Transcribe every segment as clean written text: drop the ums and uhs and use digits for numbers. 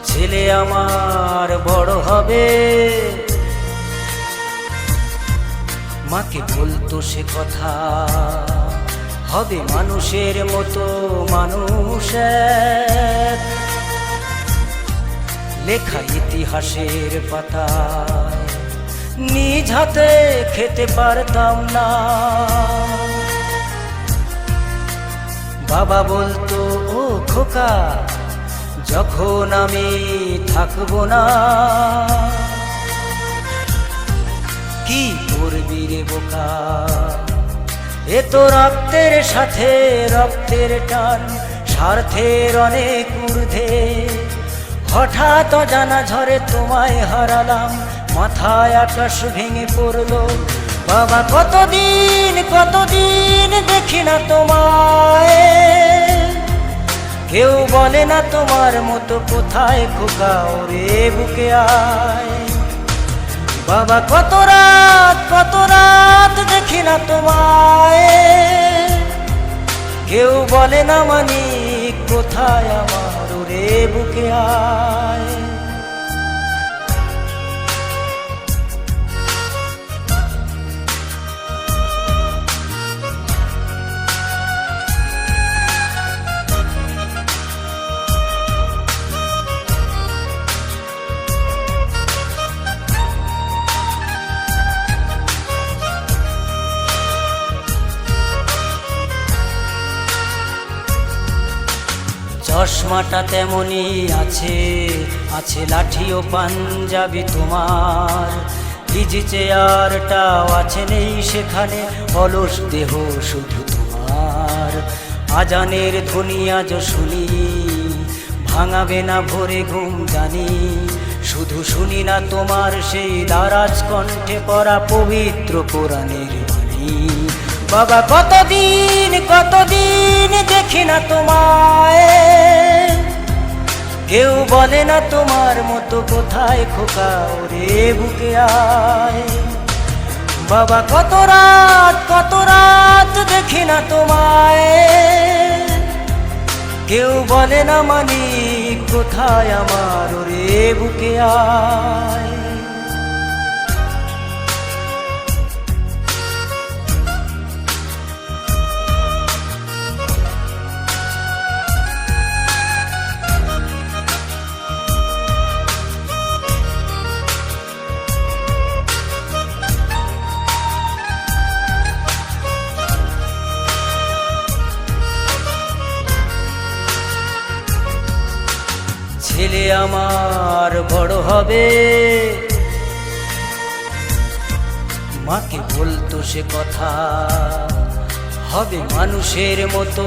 ছেলে আমার বড় হবে, মাকে বলতো সে কথা, হবে মানুষের মতো মানুষ এক। লেখা ইতিহাসের পাতায় নিজ হাতে খেতে পারতাম না। বাবা বলতো ও খোকা, যখন আমি থাকবো না, কি করবি রে বোকা, এ তো রক্তের সাথে রক্তের টান, স্বার্থের অনেক ঊর্ধ্বে। হঠাৎ জানা ঝড়ে তোমায় হারালাম, মাথায় আকাশ ভেঙে পড়লো। বাবা কতদিন কতদিন দেখি না তোমায়, কেউ বলে না তোমার মতো কোথায় খোকা, ওরে বুকে আয়। বাবা কত রাত দেখি না তোমায়, কেউ বলে না মানি কোথায় আমার, ওরে বুকে আয়। চশমাটা তেমনি আছে, আছে লাঠি ও পাঞ্জাবি তোমার, ইজি চেয়ারটাও আছে নেই সেখানে, অলস দেহ শুধু তোমার। আজানের ধ্বনি আজ শুনি, ভাঙাবে না ভোরে ঘুম জানি, শুধু শুনি না তোমার সেই দারাজ কণ্ঠে পড়া পবিত্র কোরআনের বাণী। বাবা কতদিন কতদিন দেখি না তোমায়, কেউ বলে না তোমার মতো কোথায় খোকা, ওরে বুকে আয়। বাবা কত রাত দেখি না তোমায়, কেউ বলে না মানি কোথায় আমার, ওরে বুকে আয়। ছেলে আমার বড় হবে, মাকে বলতো সে কথা, হবে মানুষের মতো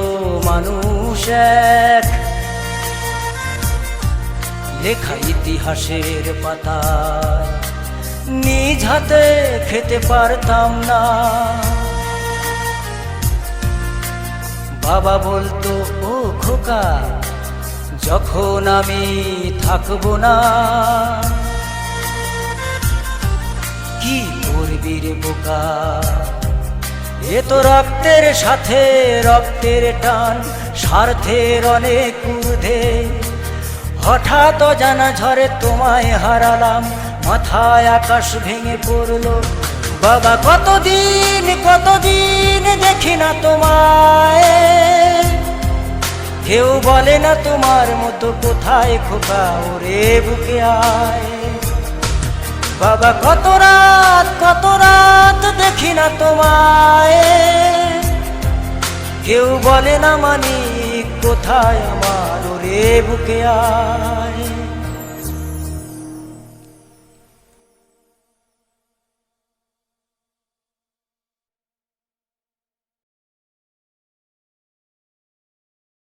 মানুষ এক। লেখা ইতিহাসের পাতায় নিজ হাতে খেতে পারতাম না। বাবা বলতো ও খোকা, যখন আমি থাকবো না, কি করবি রে বোকা, এ তো রক্তের সাথে রক্তের টান, স্বার্থের অনেক ঊর্ধ্বে। হঠাৎ জানা ঝড়ে তোমায় হারালাম, মাথায় আকাশ ভেঙে পড়লো। বাবা কতদিন কতদিন দেখি না তোমায়, কেউ বলে না তোমার মতো কোথায় খোকা, ওরে বুকে আয়। বাবা কত রাত দেখি না তোমায়, কেউ বলে না মানি কোথায় আমার, ওরে বুকে আয়।